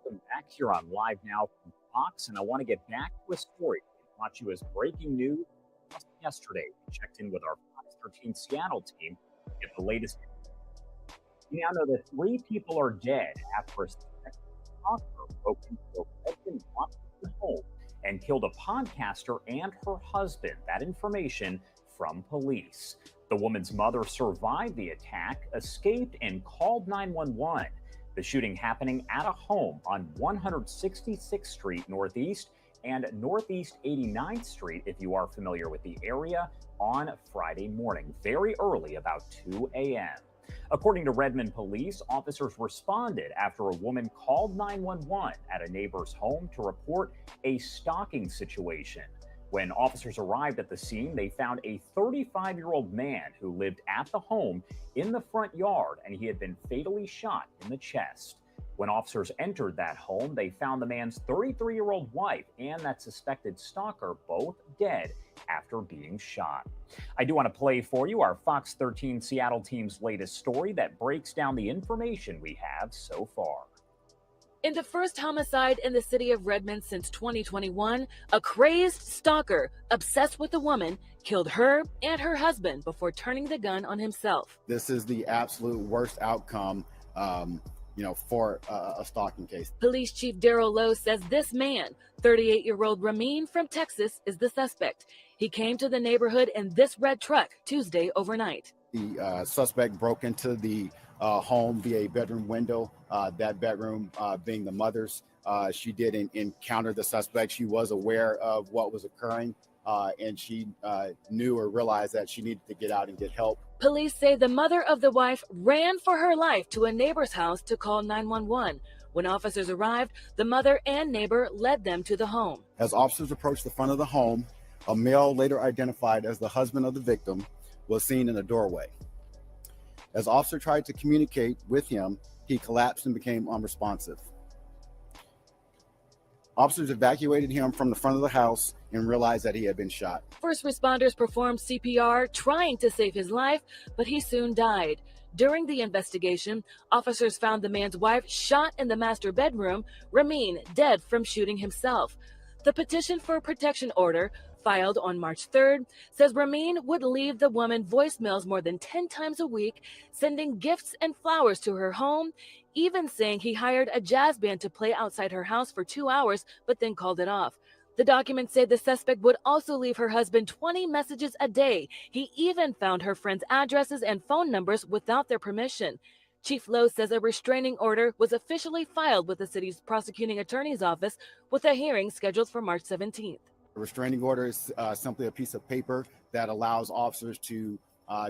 welcome back here on Live Now from Fox. And I want to get back to a story we brought you as breaking news just yesterday. We checked in with our Fox 13 Seattle team to get the latest. We now know that 3 people are dead after a suspected stalker broke into a Redmond home and killed a podcaster and her husband. That information from police. The woman's mother survived the attack, escaped, and called 911. The shooting happening at a home on 166th Street Northeast and Northeast 89th Street, if you are familiar with the area, on Friday morning, very early, about 2 a.m. According to Redmond police, officers responded after a woman called 911 at a neighbor's home to report a stalking situation. When officers arrived at the scene, they found a 35-year-old man who lived at the home in the front yard, and he had been fatally shot in the chest. When officers entered that home, they found the man's 33-year-old wife and that suspected stalker both dead after being shot. I do want to play for you our Fox 13 Seattle team's latest story that breaks down the information we have so far. In the first homicide in the city of Redmond since 2021, a crazed stalker obsessed with a woman killed her and her husband before turning the gun on himself. This is the absolute worst outcome, for a stalking case. Police Chief Darrell Lowe says this man, 38-year-old Ramin from Texas, is the suspect. He came to the neighborhood in this red truck Tuesday overnight. The suspect broke into the home via a bedroom window, that bedroom being the mother's. She did encounter the suspect. She was aware of what was occurring, and she knew or realized that she needed to get out and get help. Police say the mother of the wife ran for her life to a neighbor's house to call 911. When officers arrived, the mother and neighbor led them to the home. As officers approached the front of the home, a male later identified as the husband of the victim was seen in the doorway. As officers tried to communicate with him, he collapsed and became unresponsive. Officers evacuated him from the front of the house and realized that he had been shot. First responders performed CPR, trying to save his life, but he soon died. During the investigation, officers found the man's wife shot in the master bedroom, Ramin dead from shooting himself. The petition for a protection order, filed on March 3rd, says Ramin would leave the woman voicemails more than 10 times a week, sending gifts and flowers to her home, even saying he hired a jazz band to play outside her house for 2 hours, but then called it off. The documents say the suspect would also leave her husband 20 messages a day. He even found her friends' addresses and phone numbers without their permission. Chief Lowe says a restraining order was officially filed with the city's prosecuting attorney's office, with a hearing scheduled for March 17th. A restraining order is simply a piece of paper that allows officers to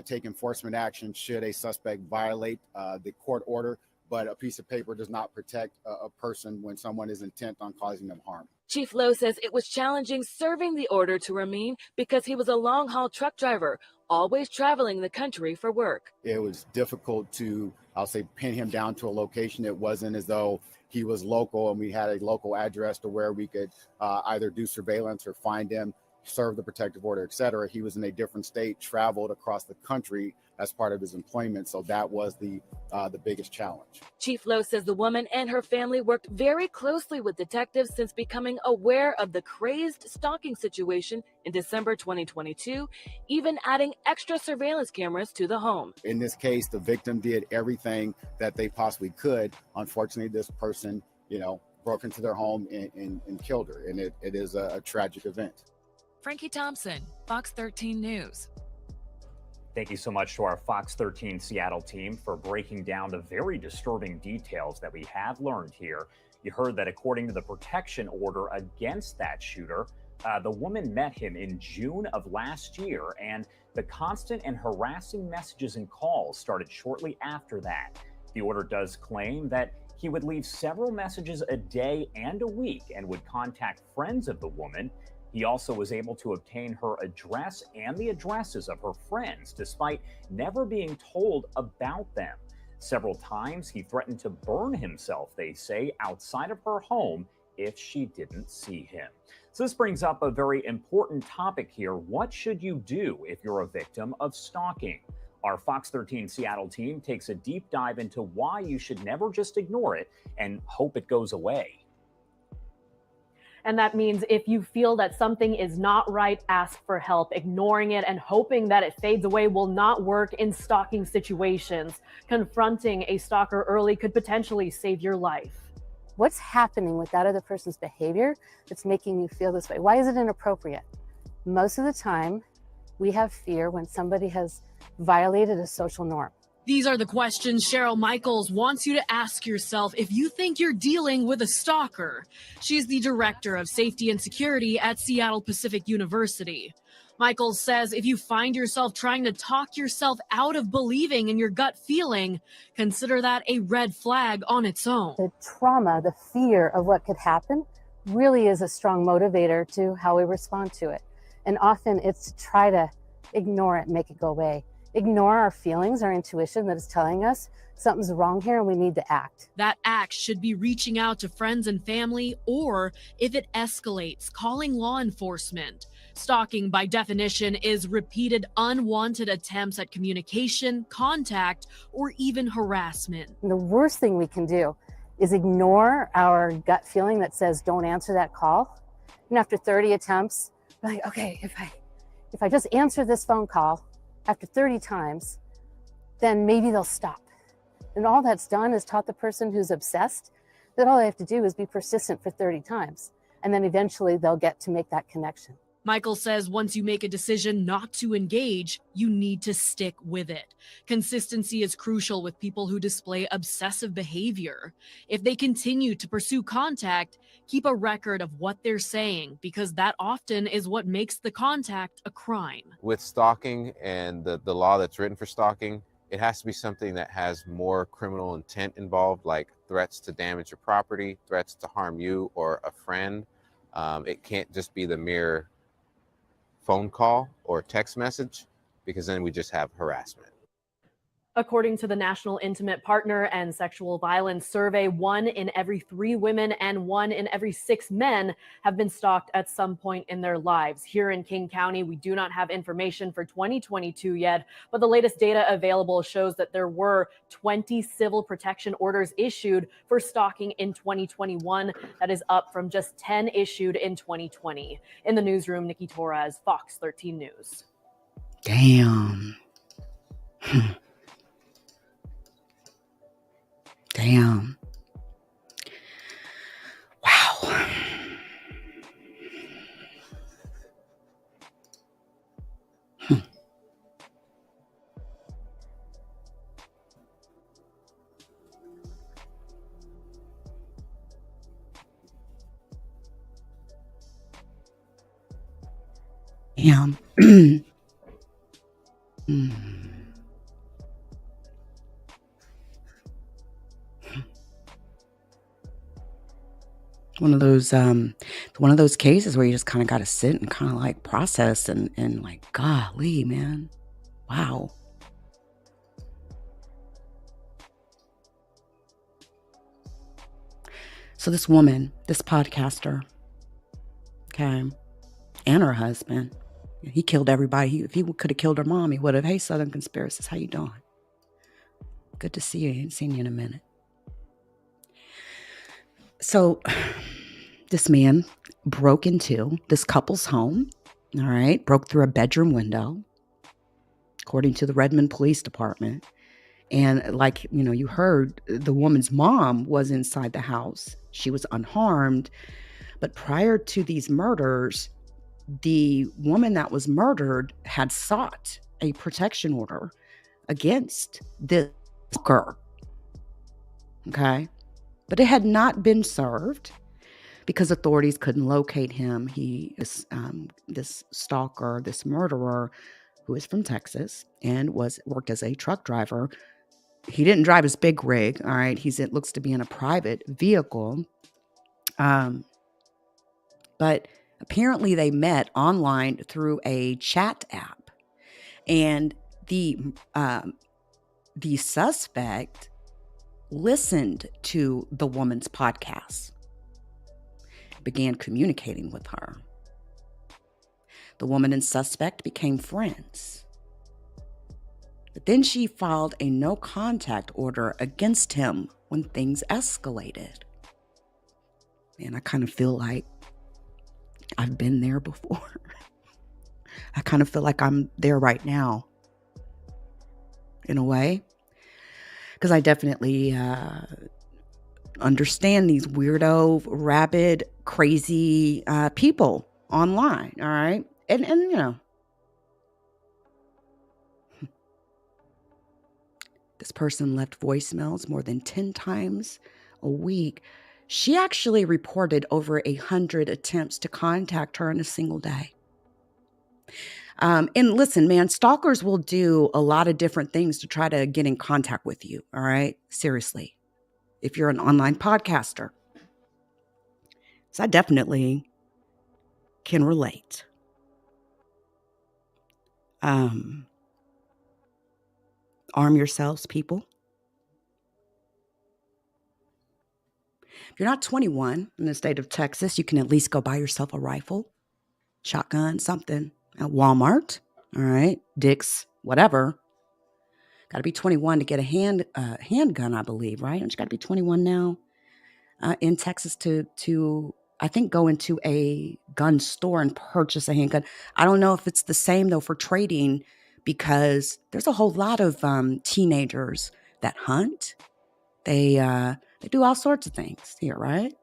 take enforcement action should a suspect violate the court order, but a piece of paper does not protect a person when someone is intent on causing them harm. Chief Lowe says it was challenging serving the order to Ramin because he was a long-haul truck driver, always traveling the country for work. It was difficult to, I'll say, pin him down to a location. It wasn't as though he was local and we had a local address to where we could either do surveillance or find him, serve the protective order, etc. He was in a different state, traveled across the country as part of his employment. So that was the biggest challenge. Chief Lowe says the woman and her family worked very closely with detectives since becoming aware of the crazed stalking situation in December 2022, even adding extra surveillance cameras to the home. In this case, the victim did everything that they possibly could. Unfortunately, this person, broke into their home and killed her. And it is a tragic event. Frankie Thompson, Fox 13 News. Thank you so much to our Fox 13 Seattle team for breaking down the very disturbing details that we have learned here. You heard that according to the protection order against that shooter, the woman met him in June of last year, and the constant and harassing messages and calls started shortly after that. The order does claim that he would leave several messages a day and a week and would contact friends of the woman. He also was able to obtain her address and the addresses of her friends, despite never being told about them. Several times, he threatened to burn himself, they say, outside of her home if she didn't see him. So this brings up a very important topic here. What should you do if you're a victim of stalking? Our Fox 13 Seattle team takes a deep dive into why you should never just ignore it and hope it goes away. And that means if you feel that something is not right, ask for help. Ignoring it and hoping that it fades away will not work in stalking situations. Confronting a stalker early could potentially save your life. What's happening with that other person's behavior that's making you feel this way? Why is it inappropriate? Most of the time, we have fear when somebody has violated a social norm. These are the questions Cheryl Michaels wants you to ask yourself if you think you're dealing with a stalker. She's the director of safety and security at Seattle Pacific University. Michaels says if you find yourself trying to talk yourself out of believing in your gut feeling, consider that a red flag on its own. The trauma, the fear of what could happen really is a strong motivator to how we respond to it. And often it's to try to ignore it, make it go away. Ignore our feelings, our intuition that is telling us something's wrong here and we need to act. That act should be reaching out to friends and family, or if it escalates, calling law enforcement. Stalking, by definition, is repeated unwanted attempts at communication, contact, or even harassment. And the worst thing we can do is ignore our gut feeling that says, don't answer that call. And after 30 attempts, we're like, okay, if I just answer this phone call, after 30 times, then maybe they'll stop. And all that's done is taught the person who's obsessed that all they have to do is be persistent for 30 times. And then eventually they'll get to make that connection. Michael says once you make a decision not to engage, you need to stick with it. Consistency is crucial with people who display obsessive behavior. If they continue to pursue contact, keep a record of what they're saying, because that often is what makes the contact a crime. With stalking and the law that's written for stalking, it has to be something that has more criminal intent involved, like threats to damage your property, threats to harm you or a friend. It can't just be the mere phone call or text message, because then we just have harassment. According to the National Intimate Partner and Sexual Violence Survey, 1 in every 3 women and 1 in every 6 men have been stalked at some point in their lives. Here in King County, we do not have information for 2022 yet, but the latest data available shows that there were 20 civil protection orders issued for stalking in 2021. That is up from just 10 issued in 2020. In the newsroom, Nikki Torres, Fox 13 News. Damn. Damn. Wow. Damn. One of those cases where you just kind of got to sit and kind of like process and like, golly, man. Wow. So this woman, this podcaster, okay, and her husband, he killed everybody. If he could have killed her mom, he would have. Hey, Southern Conspiracists, how you doing? Good to see you. I ain't seen you in a minute. So this man broke into this couple's home, all right, broke through a bedroom window, according to the Redmond Police Department. And like, you know, you heard, the woman's mom was inside the house. She was unharmed. But prior to these murders, the woman that was murdered had sought a protection order against this stalker. Okay. But it had not been served because authorities couldn't locate him. He is this stalker, this murderer, who is from Texas and worked as a truck driver. He didn't drive his big rig. All right. It looks to be in a private vehicle. But apparently they met online through a chat app, and the suspect listened to the woman's podcast, began communicating with her. The woman and suspect became friends. But then she filed a no contact order against him when things escalated. Man, I kind of feel like I've been there before. I kind of feel like I'm there right now, in a way. Because I definitely understand these weirdo, rabid, crazy people online, all right? And you know, this person left voicemails more than 10 times a week. She actually reported over 100 attempts to contact her in a single day. And listen, man, stalkers will do a lot of different things to try to get in contact with you, all right? Seriously. If you're an online podcaster. So I definitely can relate. Arm yourselves, people. If you're not 21 in the state of Texas, you can at least go buy yourself a rifle, shotgun, something at Walmart, all right? Dick's, whatever. Got to be 21 to get a handgun, I believe, right? Don't you got to be 21 now in Texas to I think go into a gun store and purchase a handgun. I don't know if it's the same though for trading, because there's a whole lot of teenagers that hunt. They do all sorts of things here, right?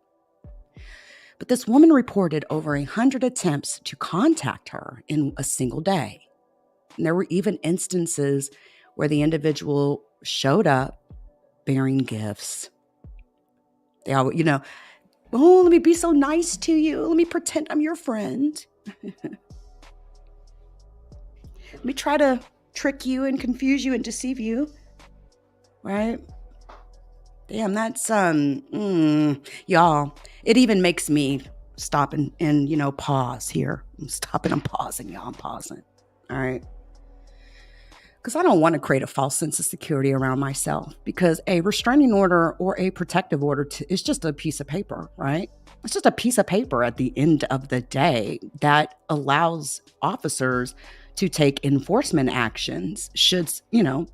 But this woman reported over 100 attempts to contact her in a single day. And there were even instances where the individual showed up bearing gifts. They all, you know, oh, let me be so nice to you. Let me pretend I'm your friend. Let me try to trick you and confuse you and deceive you. Right? Damn, that's, y'all, it even makes me stop and you know, pause here. I'm stopping, I'm pausing, y'all, I'm pausing. All right? Because I don't want to create a false sense of security around myself, because a restraining order or a protective order is just a piece of paper, right? It's just a piece of paper at the end of the day that allows officers to take enforcement actions should, you know,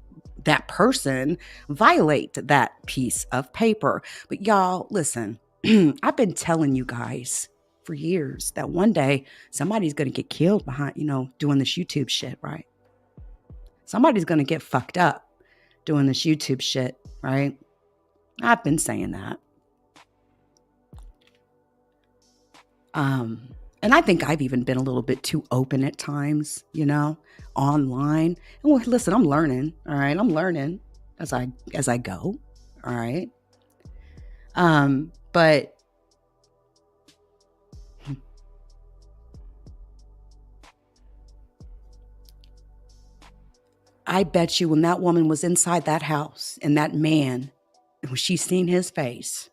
that person violate that piece of paper. But y'all, listen, I've been telling you guys for years that one day somebody's going to get killed behind, you know, doing this YouTube shit, right? Somebody's going to get fucked up doing this YouTube shit, right? I've been saying that. And I think I've even been a little bit too open at times, you know, online. And well, listen, I'm learning, all right? I'm learning as I go, all right? But I bet you when that woman was inside that house and that man, when she seen his face,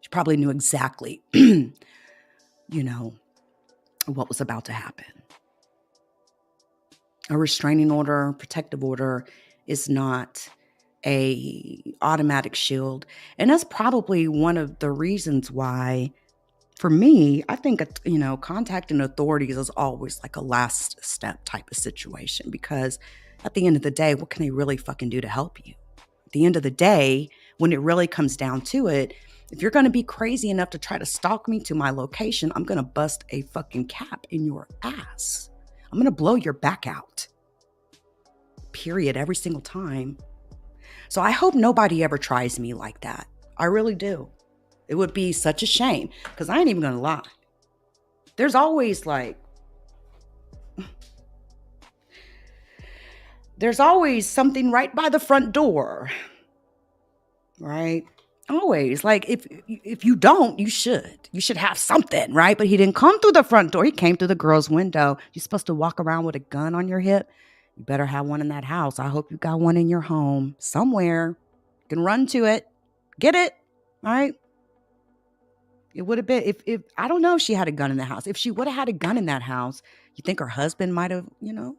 she probably knew exactly, you know, what was about to happen. A restraining order, protective order is not a automatic shield. And that's probably one of the reasons why, for me, I think, you know, contacting authorities is always like a last step type of situation, because at the end of the day, what can they really fucking do to help you? At the end of the day, when it really comes down to it, if you're going to be crazy enough to try to stalk me to my location, I'm going to bust a fucking cap in your ass. I'm going to blow your back out. Period. Every single time. So I hope nobody ever tries me like that. I really do. It would be such a shame, because I ain't even going to lie. There's always something right by the front door, right? Always. Like, if you don't, you should have something, right? But he didn't come through the front door. He came through the girl's window. You're supposed to walk around with a gun on your hip. You better have one in that house. I hope you got one in your home somewhere. You can run to it, get it, all right? It would have been, if I don't know if she had a gun in the house. If she would have had a gun in that house, you think her husband might have, you know,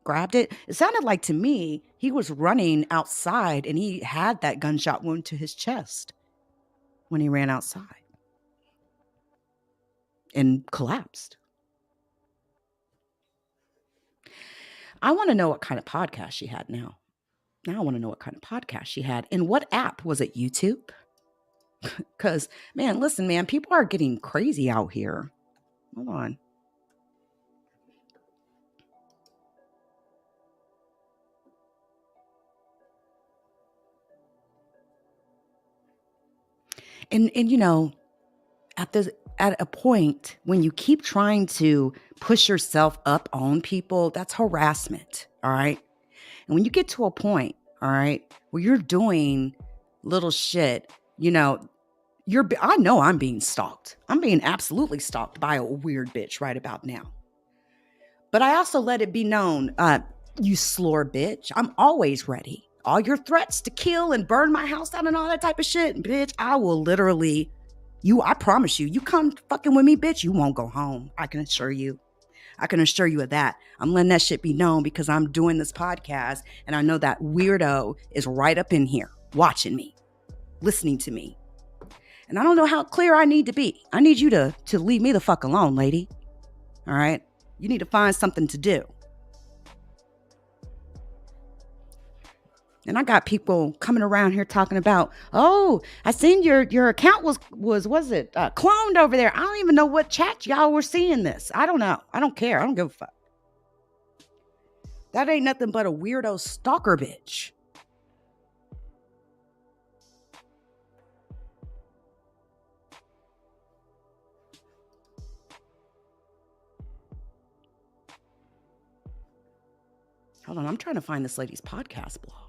grabbed it? It sounded like to me, he was running outside and he had that gunshot wound to his chest when he ran outside and collapsed. I want to know what kind of podcast she had now. Now I want to know what kind of podcast she had. And what app? Was it YouTube? Because, man, listen, man, people are getting crazy out here. Hold on. And you know, at a point when you keep trying to push yourself up on people, that's harassment. All right. And when you get to a point, all right, where you're doing little shit, you know, I know I'm being stalked. I'm being absolutely stalked by a weird bitch right about now. But I also let it be known, you slore bitch, I'm always ready. All your threats to kill and burn my house down and all that type of shit, bitch, I will literally, I promise you, you come fucking with me, bitch, you won't go home. I can assure you. I can assure you of that. I'm letting that shit be known because I'm doing this podcast and I know that weirdo is right up in here watching me, listening to me. And I don't know how clear I need to be. I need you to leave me the fuck alone, lady. All right? You need to find something to do. And I got people coming around here talking about, oh, I seen your account was cloned over there. I don't even know what chat y'all were seeing this. I don't know. I don't care. I don't give a fuck. That ain't nothing but a weirdo stalker bitch. Hold on, I'm trying to find this lady's podcast blog.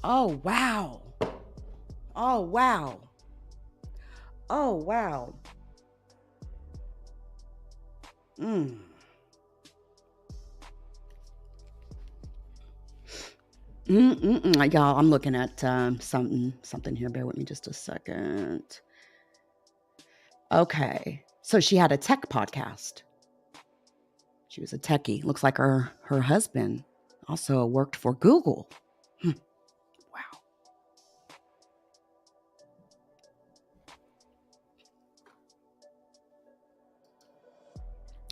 Oh, wow. Oh, wow. Oh, wow. Y'all, I'm looking at something here. Bear with me just a second. Okay. So she had a tech podcast. She was a techie. Looks like her husband also worked for Google. Wow.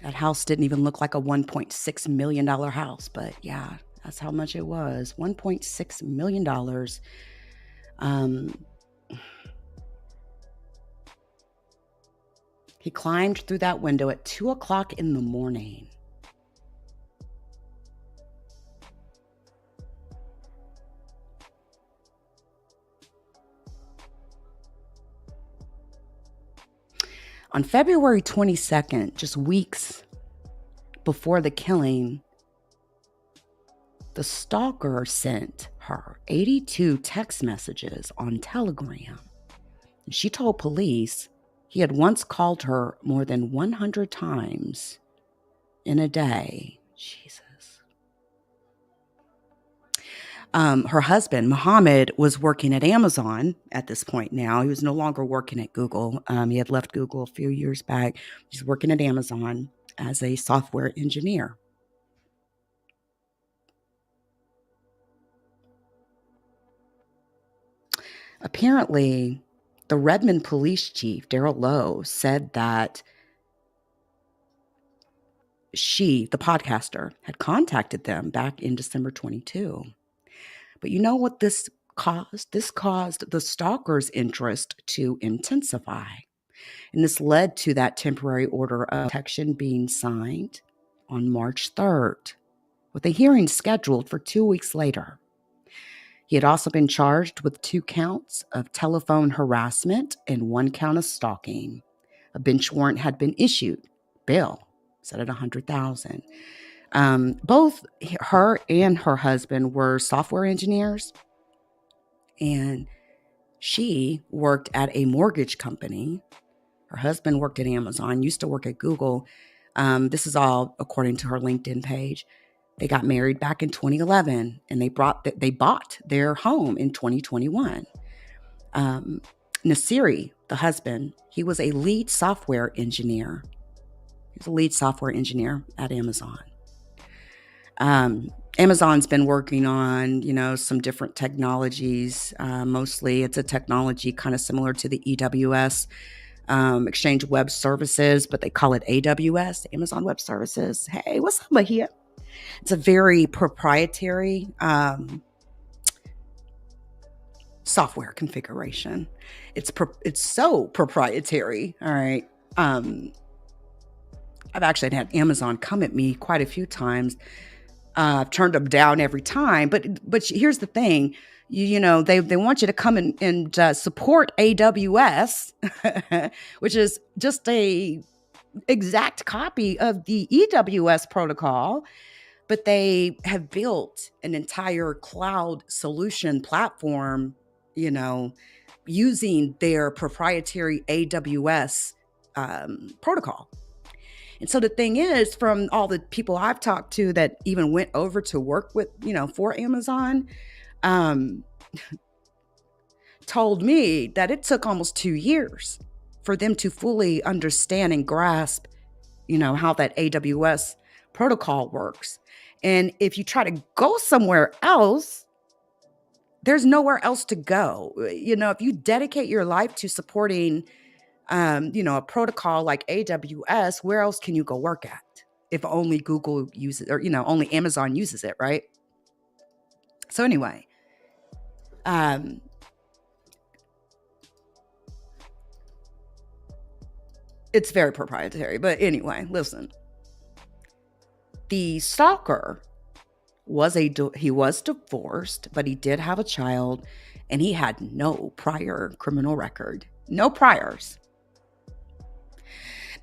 That house didn't even look like a $1.6 million house, but yeah, that's how much it was. $1.6 million. He climbed through that window at 2:00 in the morning. On February 22nd, just weeks before the killing, the stalker sent her 82 text messages on Telegram. She told police he had once called her more than 100 times in a day. Jesus. Her husband, Muhammad, was working at Amazon at this point now. He was no longer working at Google. He had left Google a few years back. He's working at Amazon as a software engineer. Apparently, the Redmond police chief, Darrell Lowe, said that she, the podcaster, had contacted them back in December 22. But you know what this caused? This caused the stalker's interest to intensify. And this led to that temporary order of protection being signed on March 3rd, with a hearing scheduled for 2 weeks later. He had also been charged with 2 counts of telephone harassment and 1 count of stalking. A bench warrant had been issued. Bail set at $100,000. Both her and her husband were software engineers, and she worked at a mortgage company. Her husband worked at Amazon, used to work at Google. This is all according to her LinkedIn page. They got married back in 2011, and they bought their home in 2021. Nasiri, the husband, he was a lead software engineer. He's a lead software engineer at Amazon. Amazon's been working on, some different technologies. Mostly it's a technology kind of similar to the EWS Exchange Web Services, but they call it AWS, Amazon Web Services. Hey, what's up here? It's a very proprietary software configuration. It's so proprietary. All right. I've actually had Amazon come at me quite a few times. I've turned them down every time. But here's the thing. You know, they want you to come and support AWS, which is just a exact copy of the EWS protocol. But they have built an entire cloud solution platform, you know, using their proprietary AWS protocol. And so the thing is, from all the people I've talked to that even went over to work with, you know, for Amazon, told me that it took almost 2 years for them to fully understand and grasp, you know, how that AWS protocol works. And if you try to go somewhere else, there's nowhere else to go. You know, if you dedicate your life to supporting, you know, a protocol like AWS, where else can you go work at? If only Google uses, or, you know, only Amazon uses it, right? So anyway, it's very proprietary. But anyway, listen. The stalker he was divorced, but he did have a child, and he had no prior criminal record. No priors.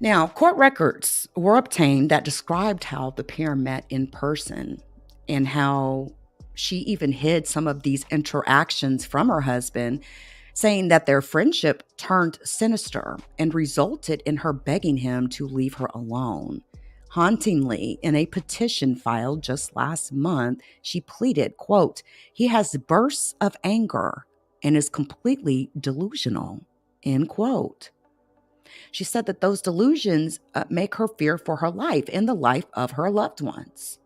Now, court records were obtained that described how the pair met in person and how she even hid some of these interactions from her husband, saying that their friendship turned sinister and resulted in her begging him to leave her alone. Hauntingly, in a petition filed just last month, she pleaded, quote, "He has bursts of anger and is completely delusional," end quote. She said that those delusions make her fear for her life and the life of her loved ones.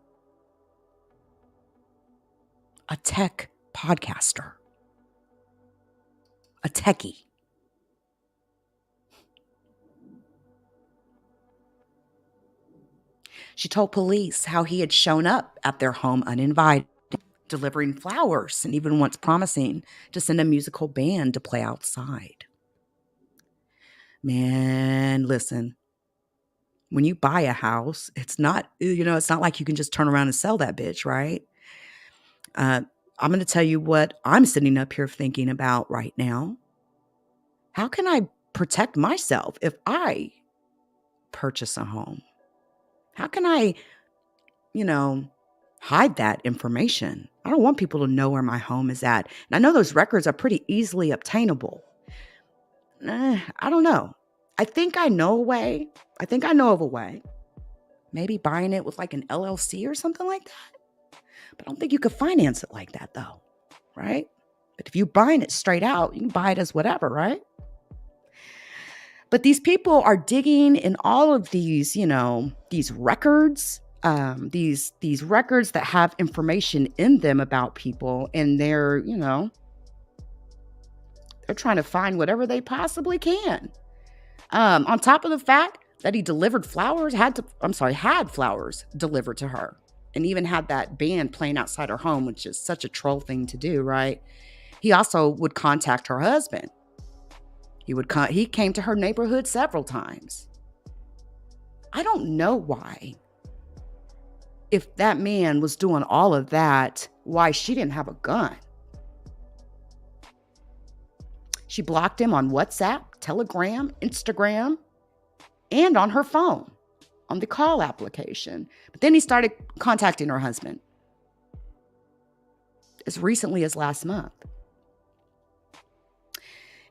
A tech podcaster. A techie. She told police how he had shown up at their home uninvited, delivering flowers, and even once promising to send a musical band to play outside. Man, listen, when you buy a house, it's not, you know, it's not like you can just turn around and sell that bitch, right? I'm going to tell you what I'm sitting up here thinking about right now. How can I protect myself if I purchase a home? How can I, you know, hide that information? I don't want people to know where my home is at. And I know those records are pretty easily obtainable. I don't know. I think I know a way. I think I know of a way. Maybe buying it with like an LLC or something like that. But I don't think you could finance it like that though, right? But if you're buying it straight out, you can buy it as whatever, right? But these people are digging in all of these, you know, these records, these records that have information in them about people, and they're, you know, they're trying to find whatever they possibly can. On top of the fact that he delivered flowers, had flowers delivered to her, and even had that band playing outside her home, which is such a troll thing to do, right? He also would contact her husband. He came to her neighborhood several times. I don't know why. If that man was doing all of that, why she didn't have a gun. She blocked him on WhatsApp, Telegram, Instagram, and on her phone, on the call application. But then he started contacting her husband as recently as last month.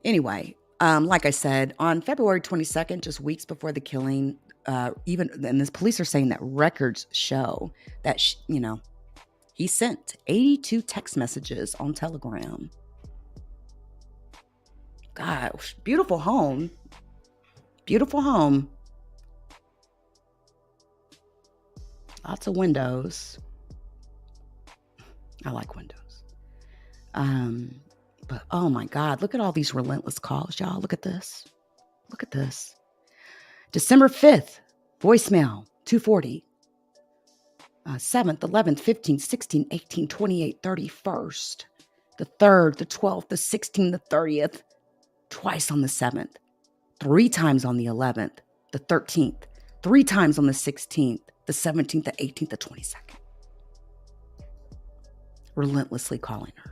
Anyway, like I said, on February 22nd, just weeks before the killing, and the police are saying that records show that, he sent 82 text messages on Telegram. Gosh, beautiful home. Beautiful home. Lots of windows. I like windows. But oh my God, look at all these relentless calls, y'all. Look at this. Look at this. December 5th, voicemail, 240. 7th, 11th, 15th, 16th, 18th, 28th, 31st. The 3rd, the 12th, the 16th, the 30th. Twice on the 7th. 3 times on the 11th, the 13th. 3 times on the 16th, the 17th, the 18th, the 22nd. Relentlessly calling her.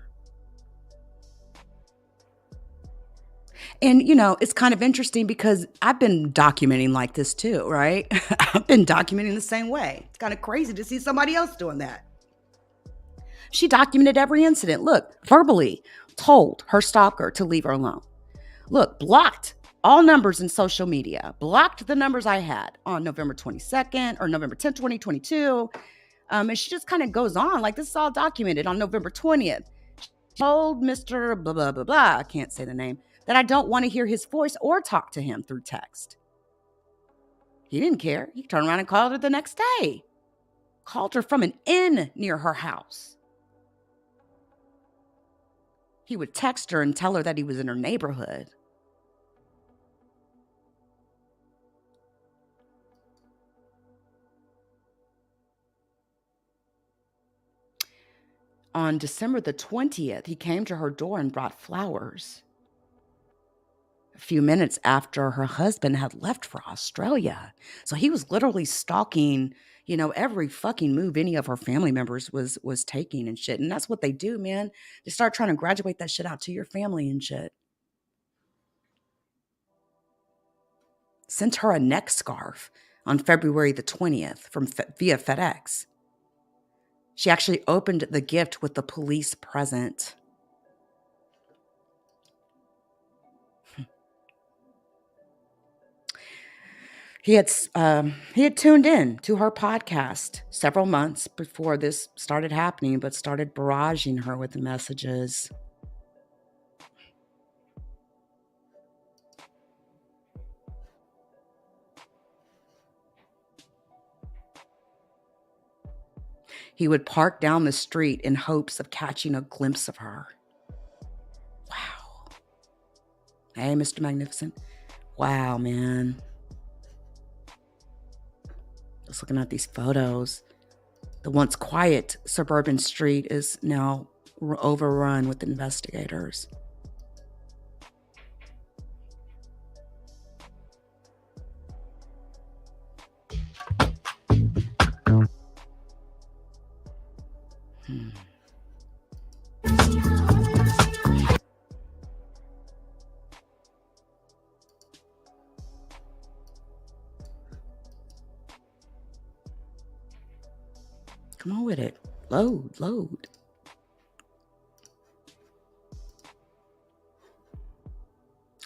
And, you know, it's kind of interesting because I've been documenting like this too, right? I've been documenting the same way. It's kind of crazy to see somebody else doing that. She documented every incident. Look, verbally told her stalker to leave her alone. Look, blocked all numbers in social media. Blocked the numbers I had on November 22nd or November 10th, 2022. And she just kind of goes on like this is all documented on November 20th. She told Mr. blah, blah, blah, blah, I can't say the name, that I don't want to hear his voice or talk to him through text. He didn't care. He turned around and called her the next day. Called her from an inn near her house. He would text her and tell her that he was in her neighborhood. On December the 20th, he came to her door and brought flowers. A few minutes after her husband had left for Australia. So he was literally stalking, you know, every fucking move any of her family members was taking and shit. And that's what they do, man. They start trying to graduate that shit out to your family and shit. Sent her a neck scarf on February the 20th via FedEx. She actually opened the gift with the police present. He had tuned in to her podcast several months before this started happening, but started barraging her with messages. He would park down the street in hopes of catching a glimpse of her. Wow. Hey, Mr. Magnificent. Wow, man. Just looking at these photos. The once quiet suburban street is now overrun with investigators. Come on with it. Load.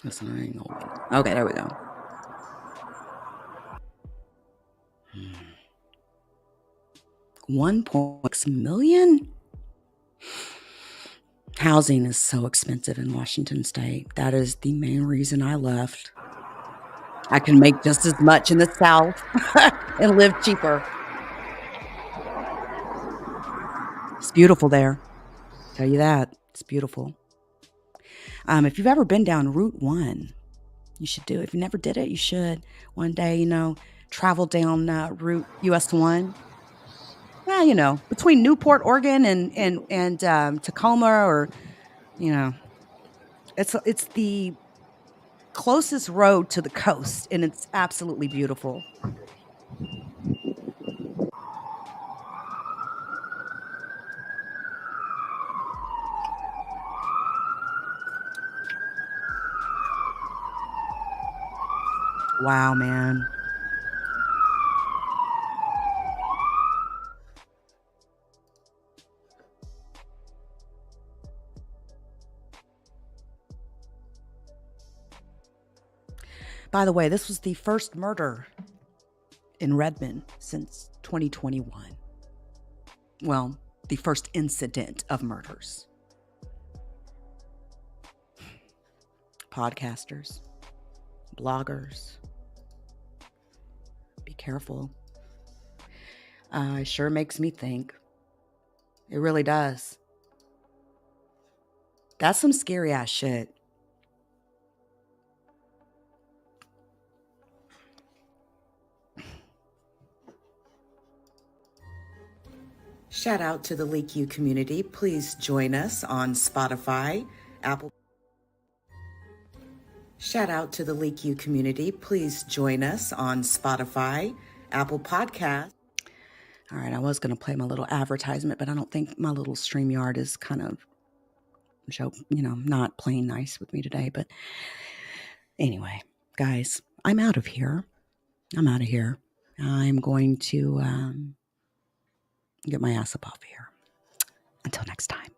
Listen, I ain't gonna. Okay, there we go. $1.6 million? Housing is so expensive in Washington State. That is the main reason I left. I can make just as much in the South and live cheaper. It's beautiful there. Tell you that. It's beautiful. If you've ever been down Route 1, you should do it. If you never did it, you should. One day, travel down Route US 1. Well, between Newport, Oregon and Tacoma, or, it's the closest road to the coast, and it's absolutely beautiful. Wow, man. By the way, this was the first murder in Redmond since 2021. Well, the first incident of murders. Podcasters, bloggers, be careful. It sure makes me think. It really does. That's some scary ass shit. Shout out to the LeakYou community. Please join us on Spotify, Apple. Shout out to the LeakYou community. Please join us on Spotify, Apple Podcasts. All right, I was going to play my little advertisement, but I don't think my little StreamYard is kind of, not playing nice with me today. But anyway, guys, I'm out of here. I'm going to get my ass up off here. Until next time.